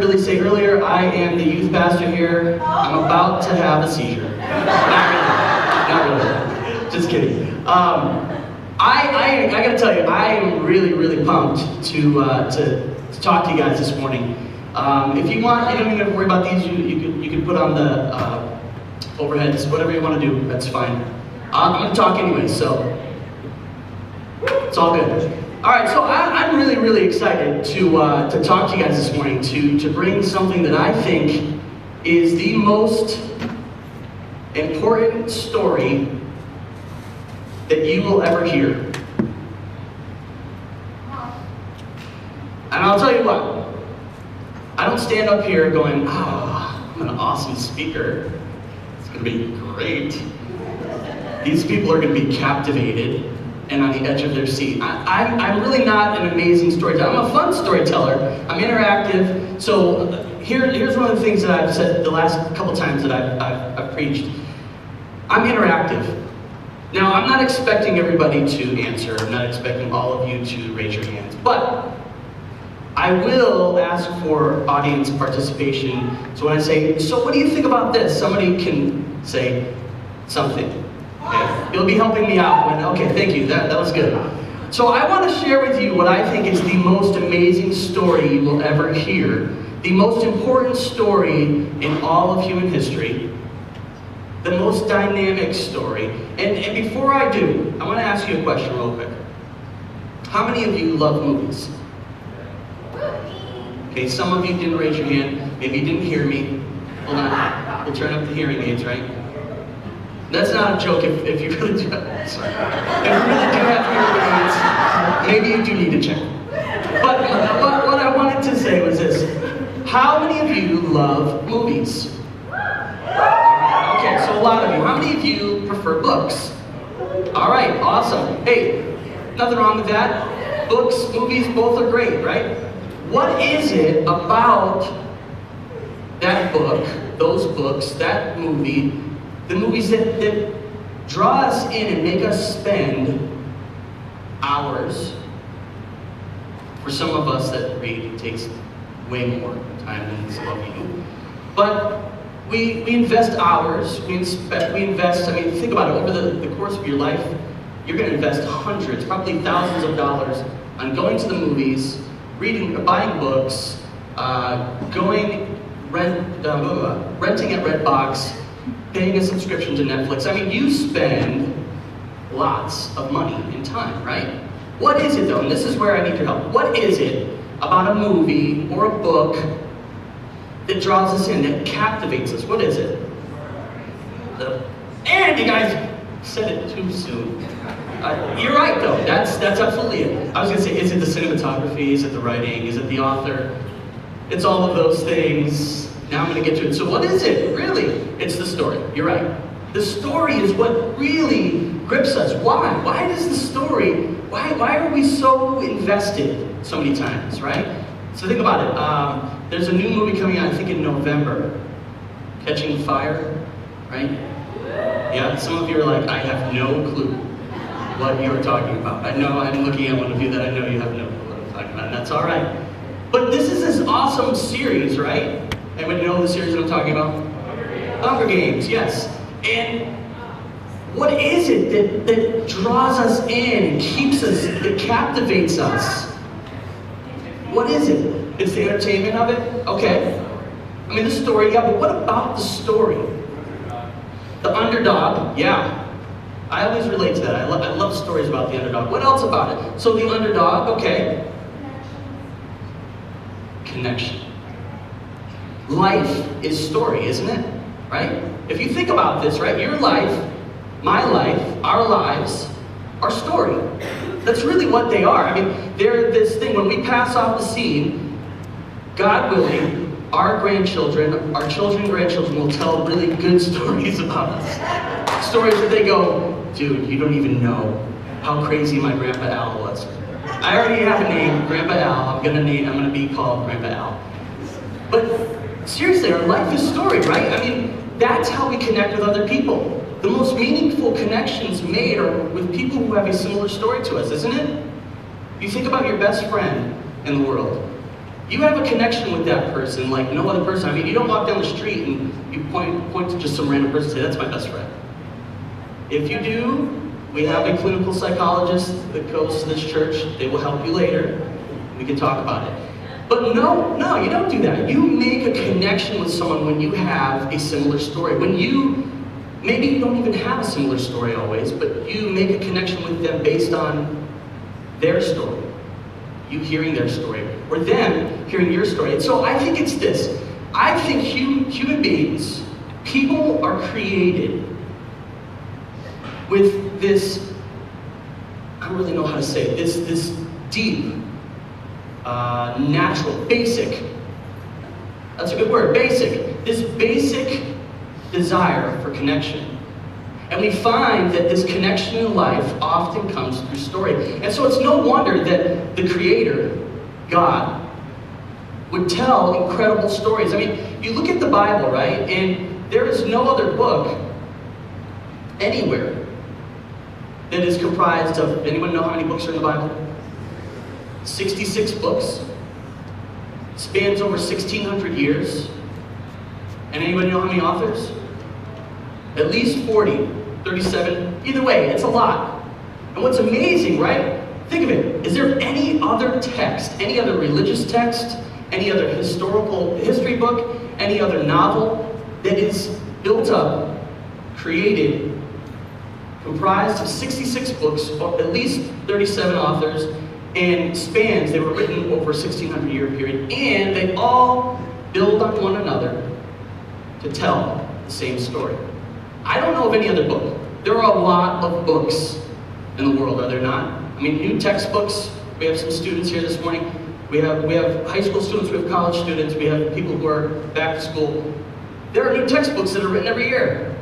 really say earlier, I am the youth pastor here. I'm about to have a seizure. Not really. Just kidding. I gotta tell you, I am really pumped to talk to you guys this morning. If you want, you don't even have to worry about these. You can put on the overheads, whatever you want to do. That's fine. I'm gonna talk anyway, so it's all good. All right, so I'm really excited to talk to you guys this morning, to bring something that I think is the most important story that you will ever hear. And I'll tell you what, I don't stand up here going, I'm an awesome speaker. It's gonna be great. These people are gonna be captivated and on the edge of their seat. I'm really not an amazing storyteller. I'm a fun storyteller. I'm interactive. So here's one of the things that I've said the last couple times that I've preached. I'm interactive. Now, I'm not expecting everybody to answer. I'm not expecting all of you to raise your hands. But I will ask for audience participation. So when I say, so what do you think about this? Somebody can say something. Okay. You'll be helping me out when, okay, thank you, that was good. So I want to share with you what I think is the most amazing story you will ever hear, the most important story in all of human history, the most dynamic story. And before I do, I want to ask you a question real quick. How many of you love movies? Okay, some of you didn't raise your hand, maybe you didn't hear me. Hold on, we'll turn up the hearing aids, right? That's not a joke if you really do. Sorry. If you really do have hearing aids, maybe you do need to check. But what I wanted to say was this. How many of you love movies? Okay, so a lot of you. How many of you prefer books? All right, awesome. Hey, nothing wrong with that. Books, movies, both are great, right? What is it about that book, those books, that movie, the movies that draw us in and make us spend hours? For some of us that read, it takes way more time than some of you. But we invest hours, we invest, I mean, think about it, over the course of your life, you're going to invest hundreds, probably thousands of dollars on going to the movies, reading, buying books, renting at Redbox, paying a subscription to Netflix. I mean, you spend lots of money and time, right? What is it though, and this is where I need your help, what is it about a movie or a book that draws us in, that captivates us? What is it? And you guys said it too soon. You're right though, that's absolutely it. I was gonna say, is it the cinematography, is it the writing, is it the author? It's all of those things. Now I'm gonna get to it. So what is it, really? It's the story, you're right. The story is what really grips us. Why? Why does the story, why are we so invested so many times, right? So think about it. There's a new movie coming out, I think in November, Catching Fire, right? Yeah, some of you are like, I have no clue what you're talking about. I know I'm looking at one of you that I know you have no clue what I'm talking about, and that's all right. But this is this awesome series, right? Anybody know the series that I'm talking about? Hunger Games, yes. And what is it that draws us in and keeps us, that captivates us? What is it? It's the entertainment of it? Okay. I mean, the story, yeah, but what about the story? The underdog, yeah. I always relate to that. I love stories about the underdog. What else about it? So the underdog, okay. Connection. Life is story, isn't it? Right? If you think about this, right? Your life, my life, our lives are story. That's really what they are. I mean, they're this thing, when we pass off the scene, God willing, our grandchildren, our children and grandchildren will tell really good stories about us. Stories that they go, dude, you don't even know how crazy my Grandpa Al was. I already have a name, Grandpa Al. I'm gonna be called Grandpa Al. But seriously, our life is story, right? I mean, that's how we connect with other people. The most meaningful connections made are with people who have a similar story to us, isn't it? You think about your best friend in the world. You have a connection with that person like no other person. I mean, you don't walk down the street and you point to just some random person and say, that's my best friend. If you do, we have a clinical psychologist that goes to this church. They will help you later. We can talk about it. But no, you don't do that. You make a connection with someone when you have a similar story. When maybe you don't even have a similar story always, but you make a connection with them based on their story. You hearing their story, or them hearing your story. And so I think it's this. I think human beings, people are created with this, I don't really know how to say it, this deep, natural, basic, that's a good word, basic, this basic desire for connection. And we find that this connection in life often comes through story. And so it's no wonder that the Creator, God, would tell incredible stories. I mean, you look at the Bible, right? And there is no other book anywhere that is comprised of, anyone know how many books are in the Bible? 66 books. Spans over 1,600 years. And anybody know how many authors? At least 40, 37, either way, it's a lot. And what's amazing, right? Think of it, is there any other text, any other religious text, any other historical history book, any other novel that is built up, created, comprised of 66 books, at least 37 authors, and spans, they were written over a 1,600 year period, and they all build on one another to tell the same story. I don't know of any other book. There are a lot of books in the world, are there not? I mean, new textbooks. We have some students here this morning. We have high school students, we have college students, we have people who are back to school. There are new textbooks that are written every year.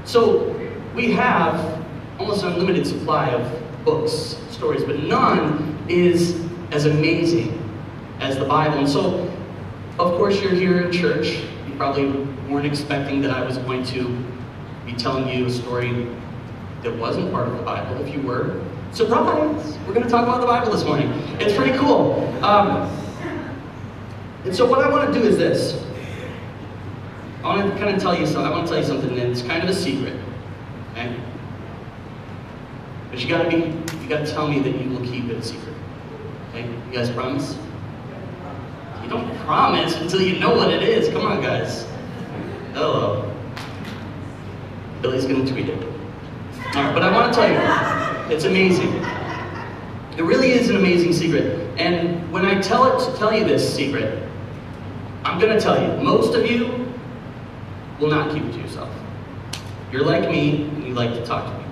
So we have almost an unlimited supply of books, stories, but none is as amazing as the Bible. And so, of course, you're here in church. You probably weren't expecting that I was going to be telling you a story that wasn't part of the Bible. If you were, surprise! We're going to talk about the Bible this morning. It's pretty cool. And so what I want to do is this. I want to kind of tell you something. I want to tell you something that's kind of a secret. Okay? But you got to tell me that you will keep it a secret. Okay? You guys promise? You don't promise until you know what it is. Come on, guys. Hello. Billy's going to tweet it. All right, but I want to tell you, it's amazing. It really is an amazing secret. And when I tell you this secret, I'm going to tell you, most of you will not keep it to yourself. You're like me, and you like to talk to me.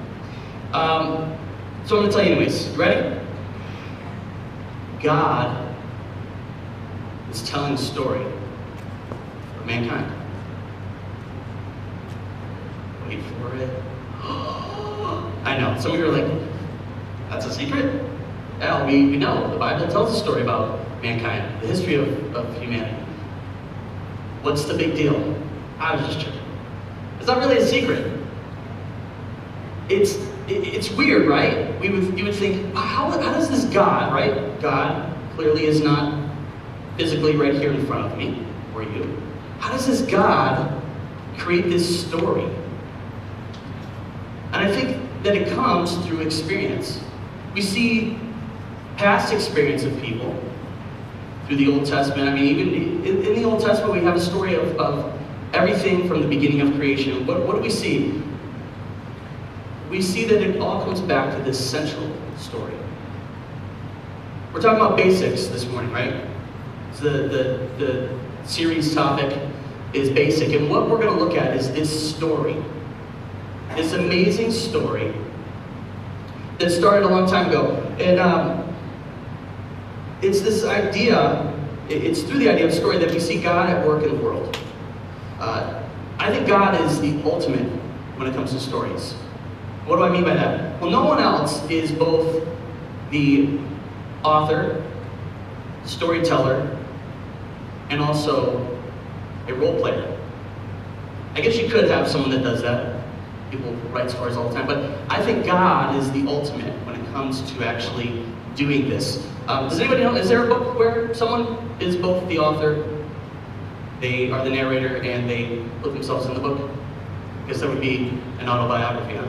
So I'm going to tell you anyways. You ready? God is telling a story for mankind. Wait for it. I know, some of you are like, that's a secret? Yeah, we know. The Bible tells a story about mankind, the history of humanity. What's the big deal? I was just joking. It's not really a secret. It's weird, right? You would think, how does this God, right? God clearly is not physically right here in front of me, or you. How does this God create this story? And I think that it comes through experience. We see past experience of people through the Old Testament. I mean, even in the Old Testament, we have a story of everything from the beginning of creation. What do we see? We see that it all comes back to this central story. We're talking about basics this morning, right? So the series topic is basic, and what we're going to look at is this story. This amazing story that started a long time ago. And it's this idea, it's through the idea of story that we see God at work in the world. I think God is the ultimate when it comes to stories. What do I mean by that? Well, no one else is both the author, storyteller, and also a role player. I guess you could have someone that does that. People write stories all the time, but I think God is the ultimate when it comes to actually doing this. Does anybody know, is there a book where someone is both the author, they are the narrator, and they put themselves in the book? I guess that would be an autobiography, huh?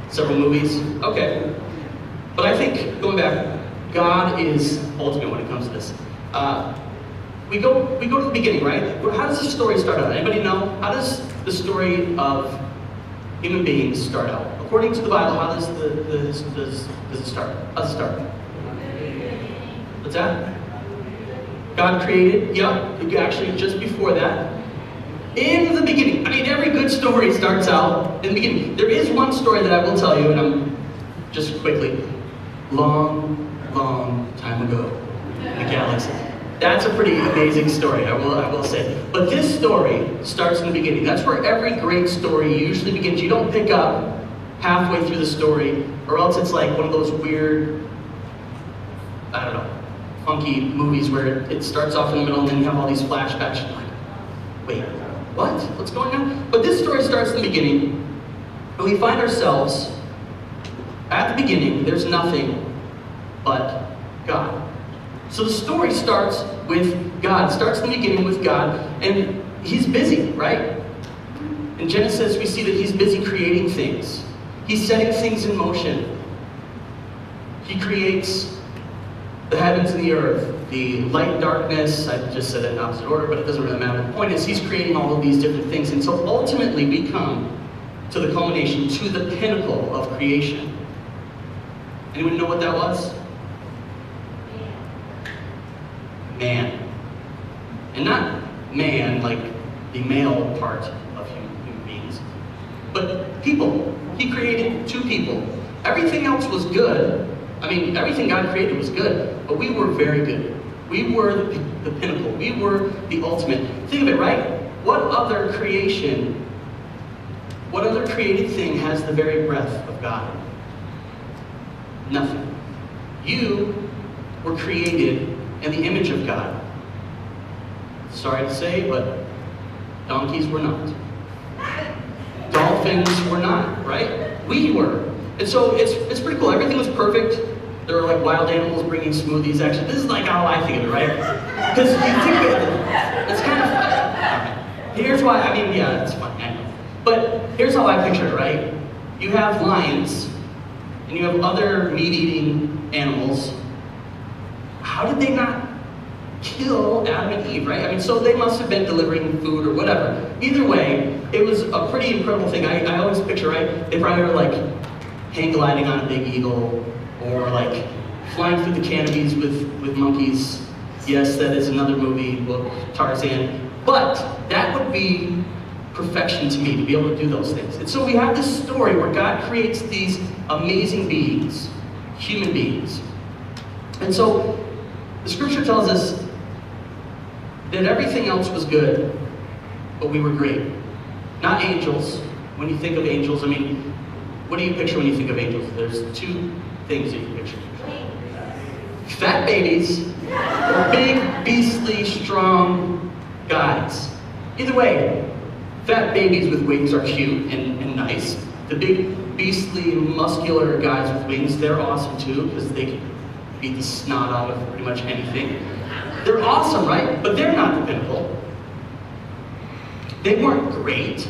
Several movies? Okay. But I think, going back, God is ultimate when it comes to this. We go to the beginning, right? How does the story start out? Anybody know? How does the story of human beings start out? According to the Bible, how does it start? How does it start? What's that? God created, yep, actually just before that. In the beginning, I mean, every good story starts out in the beginning. There is one story that I will tell you, and I'm just quickly. Long time ago in the galaxy. That's a pretty amazing story, I will say. But this story starts in the beginning. That's where every great story usually begins. You don't pick up halfway through the story, or else it's like one of those weird, I don't know, funky movies where it starts off in the middle and then you have all these flashbacks. You're like, wait, what? What's going on? But this story starts in the beginning, and we find ourselves at the beginning. There's nothing but God. So the story starts with God. It starts in the beginning with God, and He's busy, right? In Genesis, we see that He's busy creating things. He's setting things in motion. He creates the heavens and the earth, the light and darkness. I just said it in opposite order, but it doesn't really matter. The point is, He's creating all of these different things. And so ultimately, we come to the culmination, to the pinnacle of creation. Anyone know what that was? Man. And not man like the male part of human beings, but people. He created two people. Everything else was good. I mean, everything God created was good, but we were very good. We were the pinnacle. We were the ultimate. Think of it, right? What other created thing has the very breath of God? Nothing. You were created in the image of God. Sorry to say, but donkeys were not. Dolphins were not, right? We were. And so it's pretty cool. Everything was perfect. There were like wild animals bringing smoothies. Actually, this is like how I think of it, right? Because you think of it, it's kind of fun. Here's why, I mean, yeah, it's fun, I know. But here's how I picture it, right? You have lions, and you have other meat-eating animals. How did they not kill Adam and Eve, right? I mean, so they must have been delivering food or whatever. Either way, it was a pretty incredible thing. I always picture, right? They probably were like hang gliding on a big eagle, or like flying through the canopies with monkeys. Yes, that is another movie, book, Tarzan. But that would be perfection to me, to be able to do those things. And so we have this story where God creates these amazing beings, human beings. And so the scripture tells us that everything else was good, but we were great. Not angels. When you think of angels, I mean, what do you picture when you think of angels? There's two things that you picture. Fat babies, or big, beastly, strong guys. Either way, fat babies with wings are cute and nice. The big, beastly, muscular guys with wings, they're awesome too, because they can beat the snot out of pretty much anything. They're awesome, right? But they're not the pinnacle. They weren't great.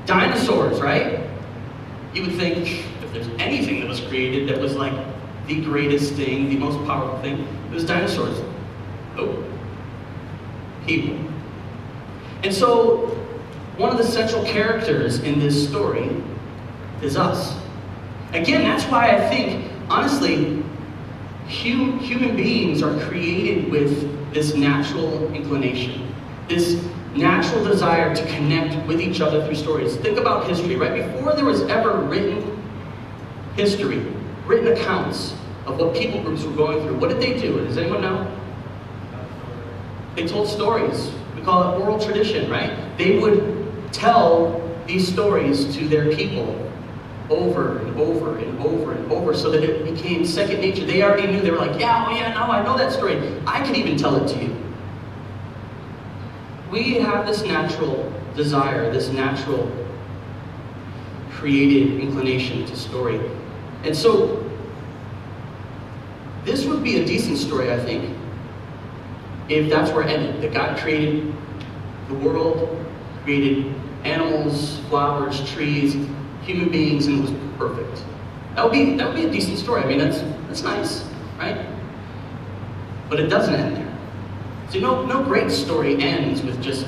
Dinosaurs, right? You would think if there's anything that was created that was like the greatest thing, the most powerful thing, it was dinosaurs. Nope. People. And so, one of the central characters in this story is us. Again, that's why I think, honestly, human beings are created with this natural inclination, this natural desire to connect with each other through stories. Think about history, right? Before there was ever written history, written accounts of what people groups were going through, what did they do? Does anyone know? They told stories. We call it oral tradition, right? They would tell these stories to their people over and over and over and over so that it became second nature. They already knew. They were like, yeah, oh yeah, no, I know that story. I can even tell it to you. We have this natural desire, this natural created inclination to story. And so This would be a decent story, I think, if that's where it ended. That God created the world, created animals, flowers, trees, human beings, and it was perfect. That would be a decent story. I mean, that's nice, right? But it doesn't end there. See, no great story ends with just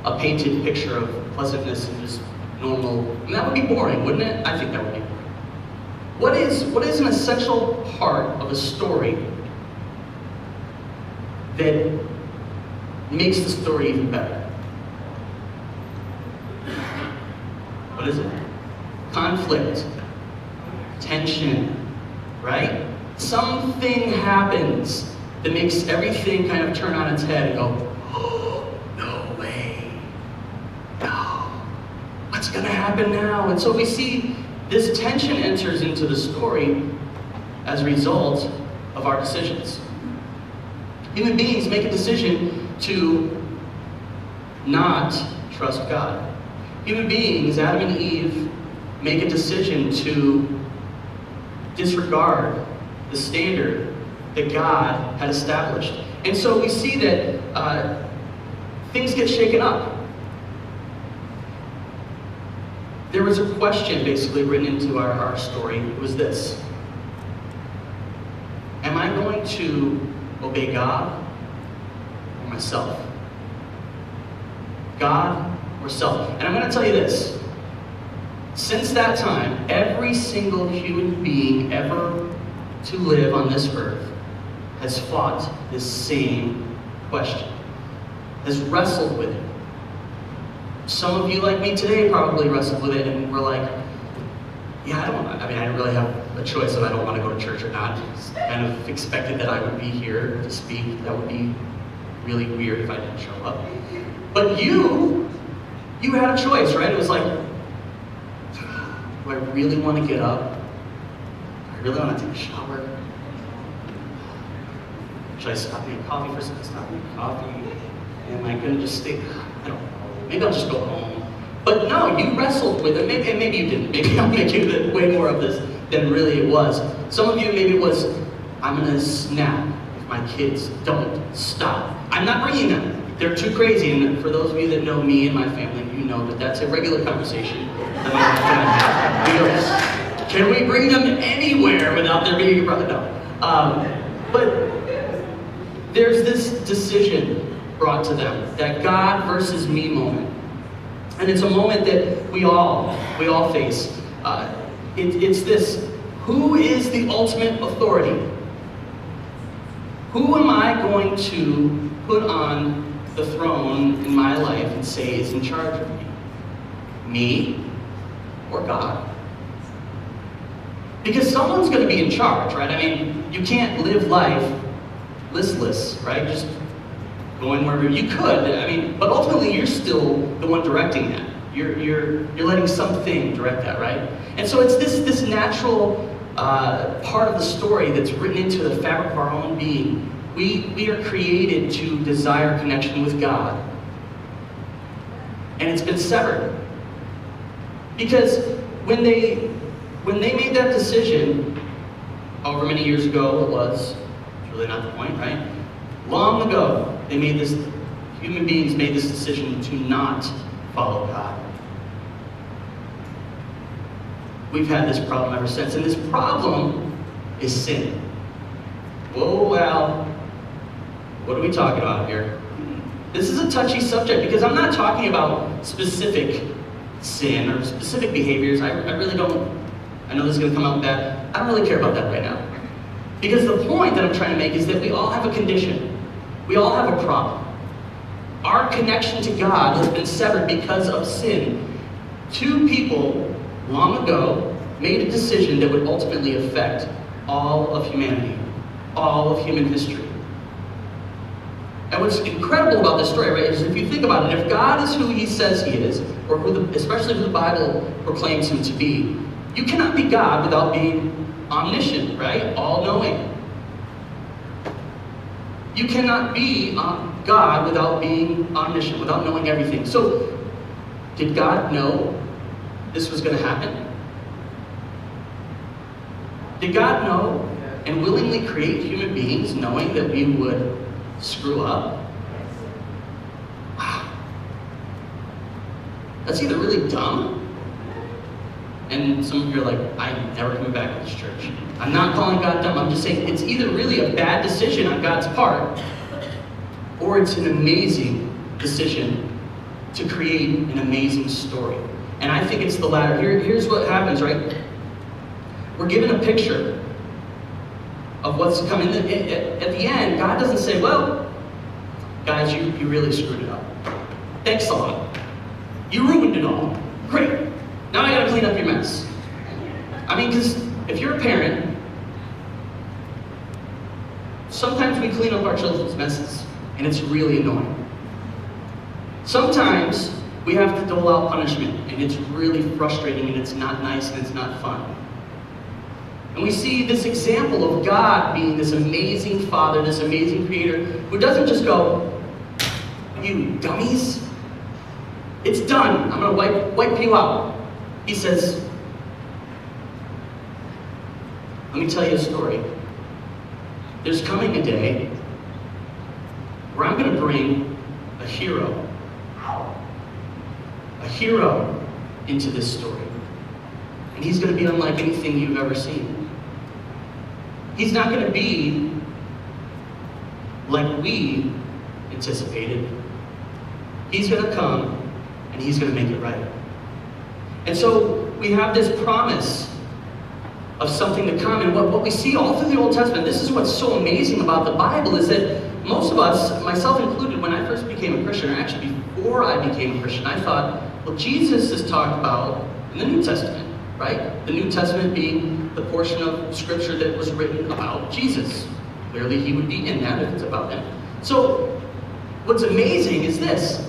a painted picture of pleasantness and just normal. And that would be boring, wouldn't it? I think that would be boring. What is an essential part of a story that makes the story even better? What is it? Conflict, tension, right? Something happens that makes everything kind of turn on its head and go, oh, no way, no, what's gonna happen now? And so we see this tension enters into the story as a result of our decisions. Human beings make a decision to not trust God. Human beings, Adam and Eve, make a decision to disregard the standard that God had established. And so we see that things get shaken up. There was a question basically written into our story. It was this: am I going to obey God or myself? God or self? And I'm going to tell you this. Since that time, every single human being ever to live on this earth has fought this same question, has wrestled with it. Some of you, like me today, probably wrestled with it and were like, yeah, I didn't really have a choice if I don't want to go to church or not. It's kind of expected that I would be here to speak. That would be really weird if I didn't show up. But you had a choice, right? It was like, do I really want to get up? Do I really want to take a shower? Should I stop eating coffee for a second? Stop eating coffee? Am I going to just stay? I don't know. Maybe I'll just go home. But no, you wrestled with it. Maybe you didn't. Maybe I'm making way more of this than really it was. Some of you, maybe it was, I'm going to snap if my kids don't stop. I'm not bringing them. They're too crazy. And for those of you that know me and my family, you know that that's a regular conversation that I'm going to have. Because can we bring them anywhere without there being a problem? No. But there's this decision brought to them, that God versus me moment. And it's a moment that we all face. It's this: who is the ultimate authority? Who am I going to put on the throne in my life and say is in charge of me? Me or God? Because someone's going to be in charge, right? I mean, you can't live life listless, right? Just going wherever you could. I mean, but ultimately you're still the one directing that. You're letting something direct that, right? And so it's this natural part of the story that's written into the fabric of our own being. We are created to desire connection with God, and it's been severed because when they made that decision, however many years ago it was, it's really not the point, right? Long ago, human beings made this decision to not follow God. We've had this problem ever since, and this problem is sin. Whoa, well, what are we talking about here? This is a touchy subject because I'm not talking about specific sin or specific behaviors. I really don't, I know this is going to come out bad. I don't really care about that right now. Because the point that I'm trying to make is that we all have a condition. We all have a problem. Our connection to God has been severed because of sin. Two people, long ago, made a decision that would ultimately affect all of humanity, all of human history. And what's incredible about this story, right, is if you think about it, if God is who He says He is, or especially who the Bible proclaims Him to be, you cannot be God without being omniscient, right? All-knowing. You cannot be God without being omniscient, without knowing everything. So, did God know this was going to happen? Did God know and willingly create human beings knowing that we would screw up? Wow. That's either really dumb, and some of you are like, I'm never coming back to this church. I'm not calling God dumb, I'm just saying it's either really a bad decision on God's part, or it's an amazing decision to create an amazing story. And I think it's the latter. Here's what happens, right? We're given a picture of what's coming. At the end, God doesn't say, well, guys, you really screwed it up. Thanks a lot. You ruined it all. Great. Now I gotta clean up your mess. I mean, because if you're a parent, sometimes we clean up our children's messes, and it's really annoying. Sometimes we have to dole out punishment, and it's really frustrating, and it's not nice, and it's not fun. And we see this example of God being this amazing Father, this amazing Creator, who doesn't just go, you dummies, it's done, I'm gonna wipe you out. He says, let me tell you a story. There's coming a day where I'm gonna bring a hero into this story. And he's going to be unlike anything you've ever seen. He's not going to be like we anticipated. He's going to come and he's going to make it right. And so we have this promise of something to come. And what we see all through the Old Testament, this is what's so amazing about the Bible, is that most of us, myself included, when I first became a Christian, or actually before I became a Christian, I thought, well, Jesus is talked about in the New Testament, right? The New Testament being the portion of Scripture that was written about Jesus. Clearly, he would be in that if it's about him. So, what's amazing is this.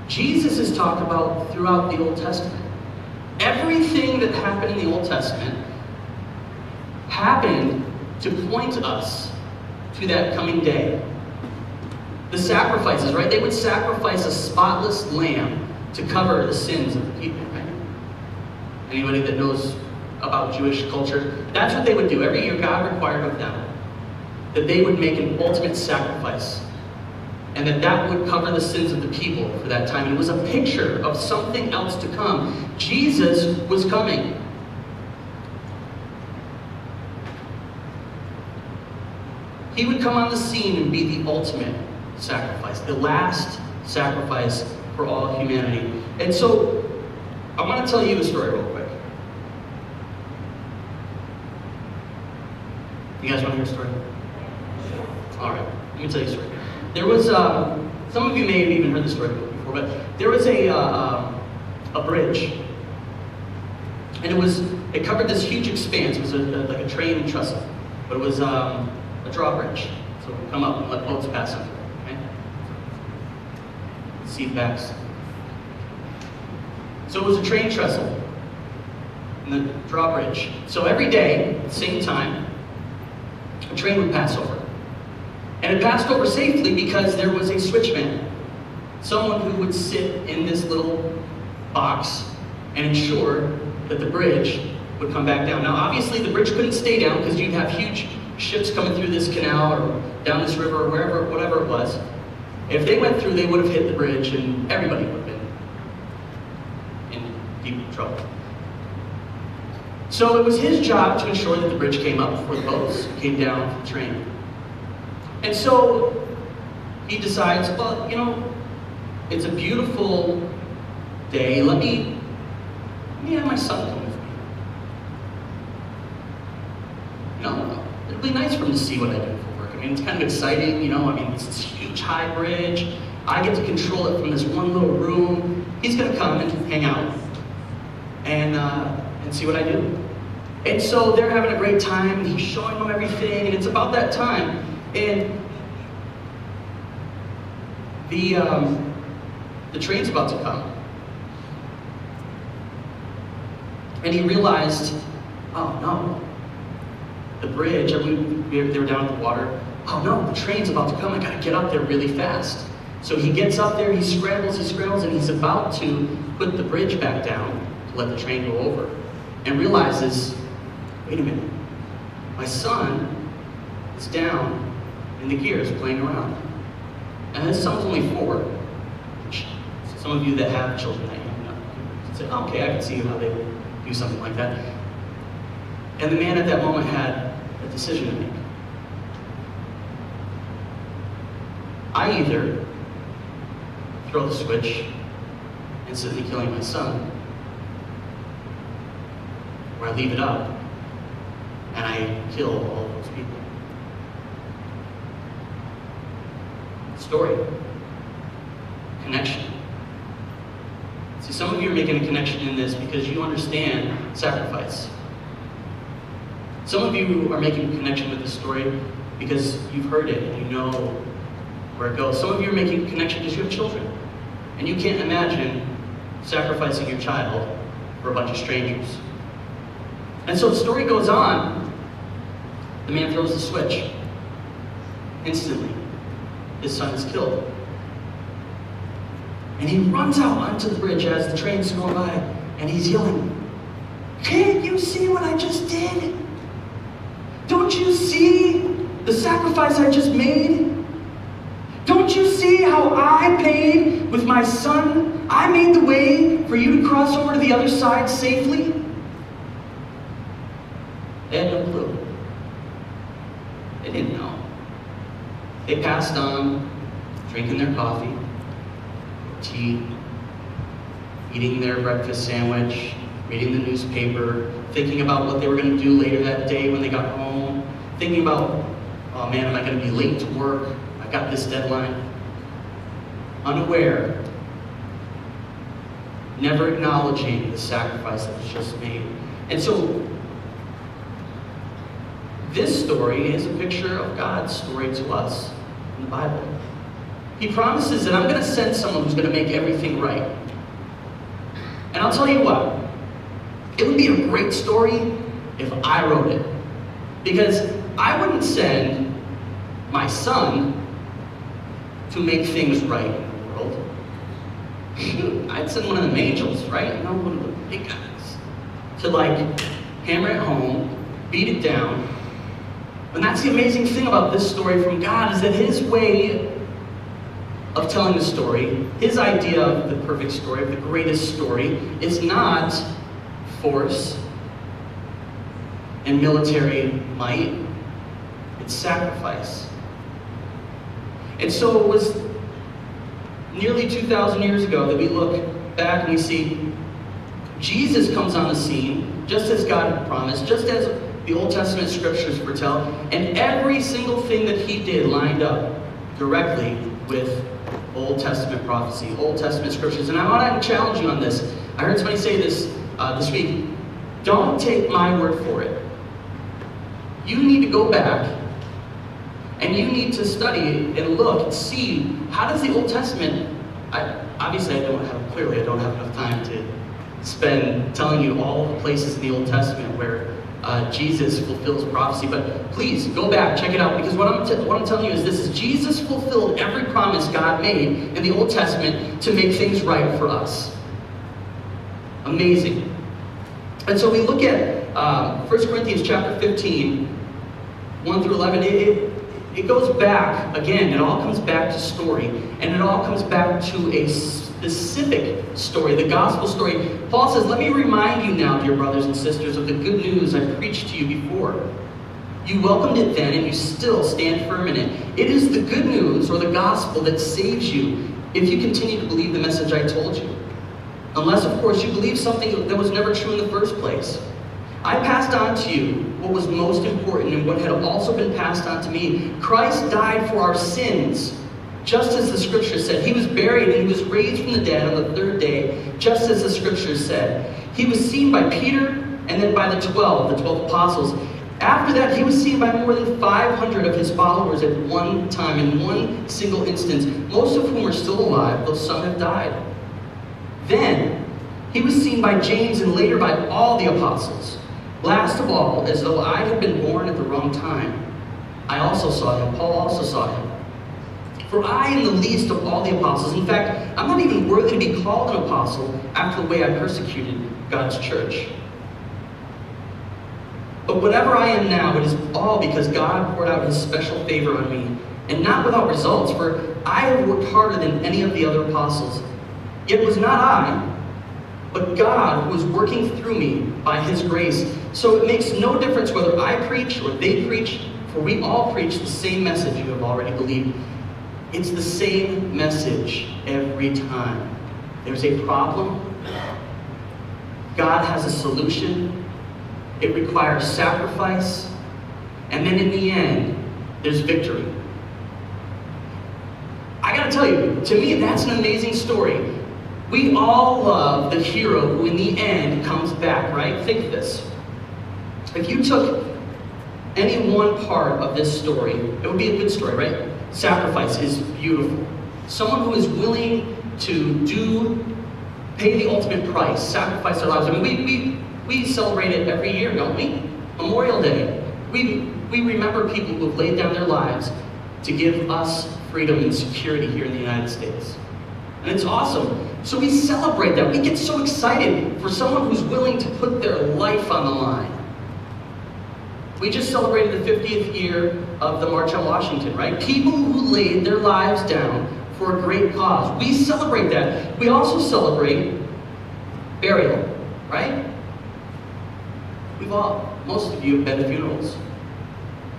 Jesus is talked about throughout the Old Testament. Everything that happened in the Old Testament happened to point us to that coming day. The sacrifices, right? They would sacrifice a spotless lamb to cover the sins of the people, right? Anybody that knows about Jewish culture, that's what they would do. Every year God required of them that they would make an ultimate sacrifice, and that would cover the sins of the people for that time. It was a picture of something else to come. Jesus was coming. He would come on the scene and be the ultimate sacrifice, the last sacrifice for all humanity. And so, I want to tell you a story real quick. You guys want to hear a story? Alright, let me tell you a story. There was, some of you may have even heard this story before, but there was a bridge. And it covered this huge expanse. It was like a train trestle. But it was a drawbridge. So it would come up and let boats pass under. Okay? Seat backs. So it was a train trestle in the drawbridge. So every day, at the same time, a train would pass over. And it passed over safely because there was a switchman, someone who would sit in this little box and ensure that the bridge would come back down. Now obviously the bridge couldn't stay down because you'd have huge ships coming through this canal or down this river or wherever, whatever it was. If they went through, they would have hit the bridge and everybody would have been in deep trouble. So it was his job to ensure that the bridge came up before the boats came down from the train. And so he decides, well, you know, it's a beautiful day. Let me have my son come with me. You know, it'd be nice for him to see what I do for work. I mean, it's kind of exciting, you know. I mean, it's this huge high bridge. I get to control it from this one little room. He's going to come and hang out and see what I do. And so they're having a great time, and he's showing them everything, and it's about that time. And the train's about to come. And he realized, oh no, the bridge, they were down at the water. Oh no, the train's about to come, I gotta get up there really fast. So he gets up there, he scrambles, and he's about to put the bridge back down to let the train go over. And realizes, wait a minute, My son is down in the gears playing around. And his son's only 4. Which some of you that have children that young know, say, oh, okay, I can see how they would do something like that. And the man at that moment had a decision to make. I either throw the switch, instantly killing my son, or I leave it up and I kill all those people. Story. Connection. See, some of you are making a connection in this because you understand sacrifice. Some of you are making a connection with this story because you've heard it and you know where it goes. Some of you are making a connection because you have children. And you can't imagine sacrificing your child for a bunch of strangers. And so the story goes on. The man throws the switch. Instantly, his son is killed. And he runs out onto the bridge as the train's going by, and he's yelling, "Can't you see what I just did? Don't you see the sacrifice I just made? Don't you see how I paid with my son? I made the way for you to cross over to the other side safely." They had no clue. They didn't know. They passed on, drinking their coffee, tea, eating their breakfast sandwich, reading the newspaper, thinking about what they were going to do later that day when they got home, thinking about, oh man, am I going to be late to work? I got this deadline. Unaware, never acknowledging the sacrifice that was just made. And so, this story is a picture of God's story to us in the Bible. He promises that I'm going to send someone who's going to make everything right. And I'll tell you what, it would be a great story if I wrote it. Because I wouldn't send my son to make things right in the world. Shoot, I'd send one of them angels, right? No, one of the big guys. To hammer it home, beat it down. And that's the amazing thing about this story from God, is that his way of telling the story, his idea of the perfect story, of the greatest story, is not force and military might. It's sacrifice. And so it was nearly 2,000 years ago that we look back and we see Jesus comes on the scene, just as God had promised, just as the Old Testament scriptures foretell, and every single thing that he did lined up directly with Old Testament prophecy, Old Testament scriptures. And I want to challenge you on this. I heard somebody say this this week. Don't take my word for it. You need to go back and you need to study and look and see, how does the Old Testament, obviously I don't have enough time to spend telling you all the places in the Old Testament where Jesus fulfills prophecy, but please go back, check it out, because what I'm telling you is this: is Jesus fulfilled every promise God made in the Old Testament to make things right for us. Amazing. And so we look at 1 Corinthians chapter 15, 1 through 11. It goes back, again, it all comes back to story, and it all comes back to a specific story, the gospel story. Paul says, let me remind you now, dear brothers and sisters, of the good news I preached to you before. You welcomed it then, and you still stand firm in it. It is the good news, or the gospel, that saves you if you continue to believe the message I told you. Unless, of course, you believe something that was never true in the first place. I passed on to you what was most important and what had also been passed on to me. Christ died for our sins, just as the scriptures said. He was buried and he was raised from the dead on the third day, just as the scriptures said. He was seen by Peter and then by the 12 apostles. After that, he was seen by more than 500 of his followers at one time, in one single instance, most of whom are still alive, though some have died. Then, he was seen by James and later by all the apostles. Last of all, as though I had been born at the wrong time, I also saw him. Paul also saw him. For I am the least of all the apostles. In fact, I'm not even worthy to be called an apostle after the way I persecuted God's church. But whatever I am now, it is all because God poured out his special favor on me, and not without results, for I have worked harder than any of the other apostles. Yet it was not I, but God who was working through me by his grace. So it makes no difference whether I preach or they preach, for we all preach the same message you have already believed. It's the same message every time. There's a problem. God has a solution. It requires sacrifice. And then in the end, there's victory. I gotta tell you, to me, that's an amazing story. We all love the hero who in the end comes back, right? Think of this. If you took any one part of this story, it would be a good story, right? Sacrifice is beautiful. Someone who is willing to pay the ultimate price, sacrifice their lives. I mean, we celebrate it every year, don't we? Memorial Day. We remember people who have laid down their lives to give us freedom and security here in the United States. And it's awesome. So we celebrate that. We get so excited for someone who's willing to put their life on the line. We just celebrated the 50th year of the March on Washington, right? People who laid their lives down for a great cause. We celebrate that. We also celebrate burial, right? Most of you have been to funerals.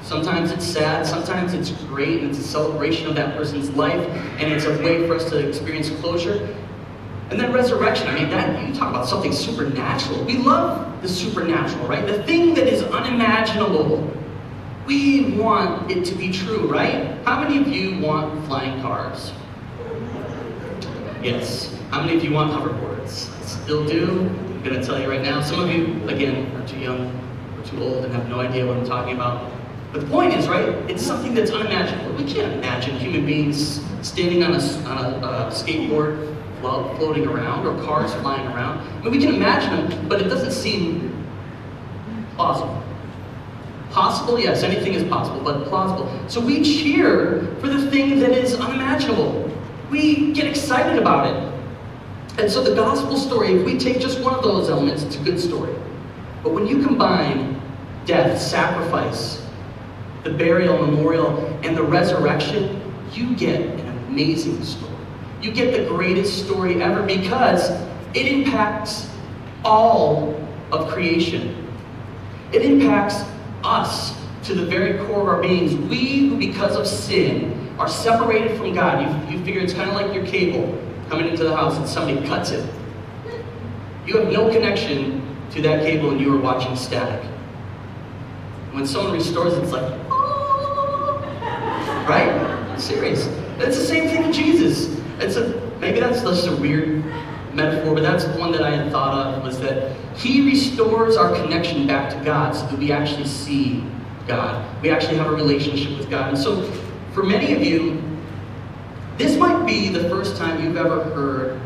Sometimes it's sad, sometimes it's great, and it's a celebration of that person's life, and it's a way for us to experience closure. And then resurrection, I mean, that, you talk about something supernatural. We love the supernatural, right? The thing that is unimaginable. We want it to be true, right? How many of you want flying cars? Yes. How many of you want hoverboards? Still do? I'm going to tell you right now. Some of you, again, are too young or too old and have no idea what I'm talking about. But the point is, right, it's something that's unimaginable. We can't imagine human beings standing on a skateboard floating around, or cars flying around. I mean, we can imagine them, but it doesn't seem plausible. Possible, yes, anything is possible, but plausible. So we cheer for the thing that is unimaginable. We get excited about it. And so the gospel story, if we take just one of those elements, it's a good story. But when you combine death, sacrifice, the burial, memorial, and the resurrection, you get an amazing story. You get the greatest story ever because it impacts all of creation. It impacts us to the very core of our beings. We who, because of sin, are separated from God. You figure it's kind of like your cable coming into the house and somebody cuts it. You have no connection to that cable and you are watching static. When someone restores it, it's like, right? I'm serious. It's the same thing with Jesus. Maybe that's just a weird metaphor, but that's the one that I had thought of, was that he restores our connection back to God so that we actually see God. We actually have a relationship with God. And so for many of you, this might be the first time you've ever heard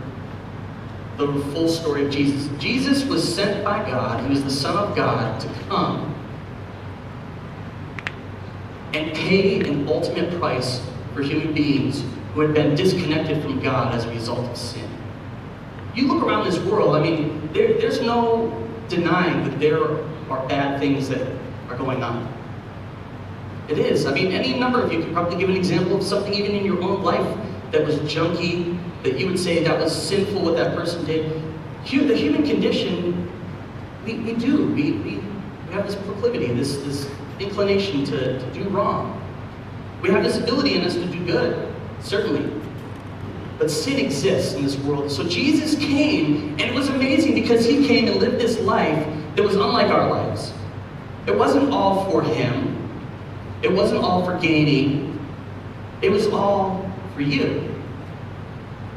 the full story of Jesus. Jesus was sent by God. He was the Son of God to come and pay an ultimate price for human beings who had been disconnected from God as a result of sin. You look around this world, I mean, there's no denying that there are bad things that are going on. It is. I mean, any number of you could probably give an example of something even in your own life that was junky, that you would say that was sinful what that person did. The human condition, we have this proclivity, this inclination to do wrong. We have this ability in us to do good, certainly. But sin exists in this world. So Jesus came, and it was amazing because he came and lived this life that was unlike our lives. It wasn't all for him. It wasn't all for gaining. It was all for you.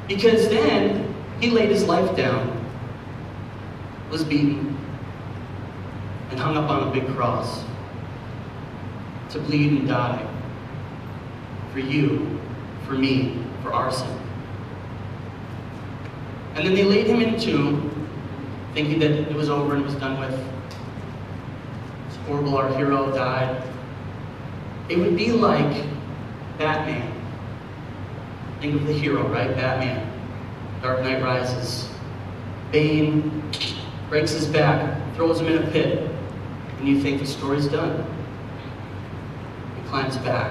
Because then he laid his life down, was beaten, and hung up on a big cross to bleed and die for you, for me, for our sin. And then they laid him in a tomb, thinking that it was over and it was done with. It's horrible, our hero died. It would be like Batman. Think of the hero, right? Batman. Dark Knight Rises. Bane breaks his back, throws him in a pit. and you think the story's done. He climbs back.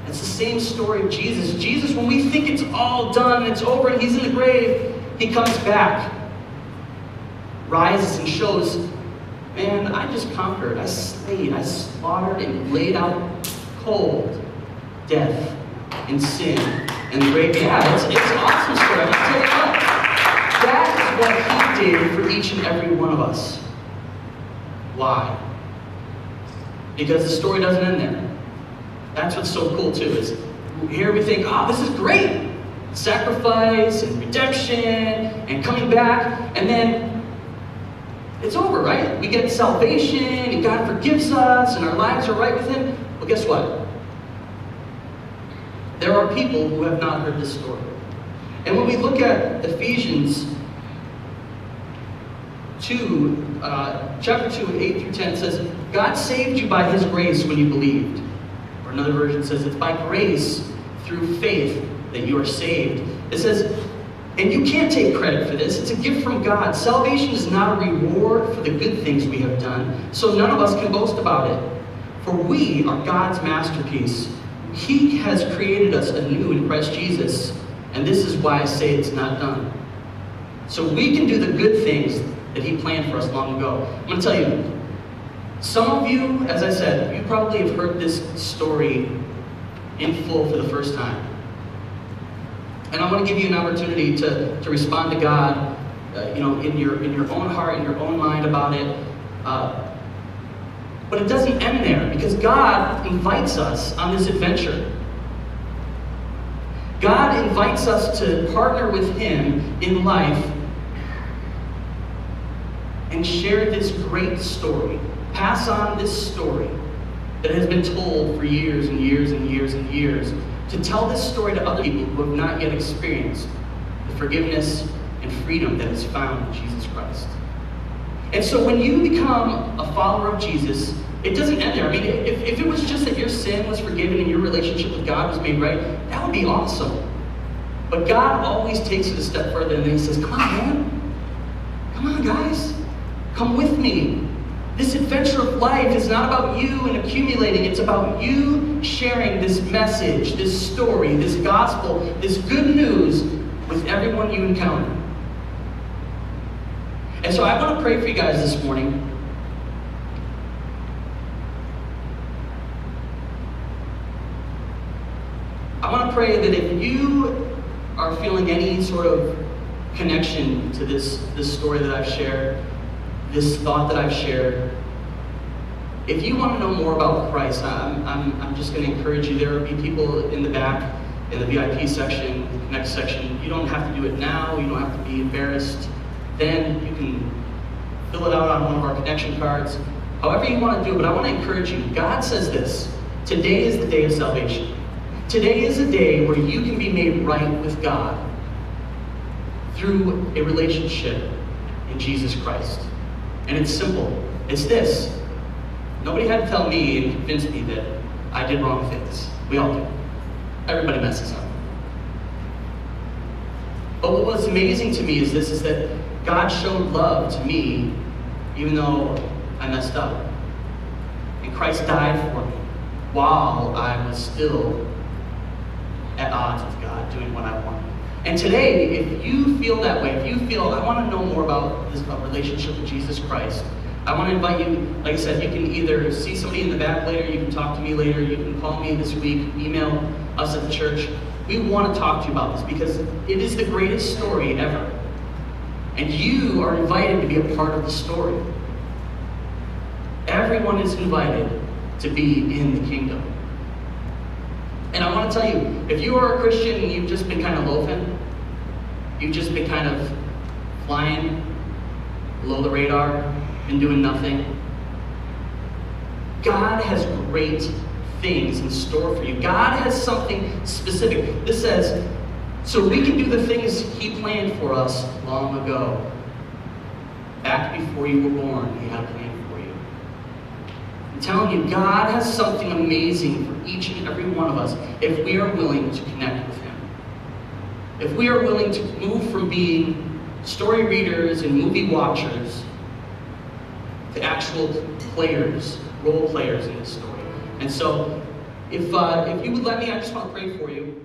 It's the same story of Jesus. Jesus, when we think it's all done, and it's over, and he's in the grave, he comes back, rises and shows, man, I just conquered, I slayed, I slaughtered, and laid out cold death and sin and the grave. Yeah, it's an awesome story. I'm going to tell you what. That is what he did for each and every one of us. Why? Because the story doesn't end there. That's what's so cool too, is here we think, oh, this is great. Sacrifice and redemption and coming back, and then it's over, right? We get salvation and God forgives us and our lives are right with him. Well, guess what? There are people who have not heard this story. And when we look at Ephesians 2, chapter 2, 8 through 10, it says, God saved you by his grace when you believed. Or another version says, it's by grace through faith that you are saved. It says, and you can't take credit for this. It's a gift from God. Salvation is not a reward for the good things we have done, so none of us can boast about it. For we are God's masterpiece. He has created us anew in Christ Jesus, and this is why I say it's not done. So we can do the good things that he planned for us long ago. I'm going to tell you, some of you, as I said, you probably have heard this story in full for the first time. And I want to give you an opportunity to respond to God, in your own heart, in your own mind about it. But it doesn't end there, because God invites us on this adventure. God invites us to partner with him in life and share this great story. Pass on this story that has been told for years and years and years and years. To tell this story to other people who have not yet experienced the forgiveness and freedom that is found in Jesus Christ. And so when you become a follower of Jesus, it doesn't end there. I mean, if it was just that your sin was forgiven and your relationship with God was made right, that would be awesome. But God always takes it a step further, and then he says, come on, man. Come on, guys. Come with me. This adventure of life is not about you and accumulating. It's about you sharing this message, this story, this gospel, this good news with everyone you encounter. And so I want to pray for you guys this morning. I want to pray that if you are feeling any sort of connection to this story that I've shared, this thought that I've shared, if you want to know more about Christ, I'm just going to encourage you. There will be people in the back, in the VIP section, the Connect section. You don't have to do it now. You don't have to be embarrassed. Then you can fill it out on one of our connection cards. However you want to do it, but I want to encourage you. God says this: today is the day of salvation. Today is a day where you can be made right with God through a relationship in Jesus Christ. And it's simple. It's this. Nobody had to tell me and convince me that I did wrong things. We all do. Everybody messes up. But what was amazing to me is that God showed love to me even though I messed up. And Christ died for me while I was still at odds with God, doing what I wanted. And today, if you feel that way, if you feel, I want to know more about this relationship with Jesus Christ, I want to invite you, like I said, you can either see somebody in the back later, you can talk to me later, you can call me this week, email us at the church. We want to talk to you about this because it is the greatest story ever. And you are invited to be a part of the story. Everyone is invited to be in the kingdom. And I want to tell you, if you are a Christian and you've just been kind of loafing, you've just been kind of flying below the radar, been doing nothing, God has great things in store for you. God has something specific. This says, so we can do the things he planned for us long ago. Back before you were born, he had a plan for you. I'm telling you, God has something amazing for each and every one of us if we are willing to connect with him. If we are willing to move from being story readers and movie watchers the actual players, role players in the story. And so, if you would let me, I just want to pray for you.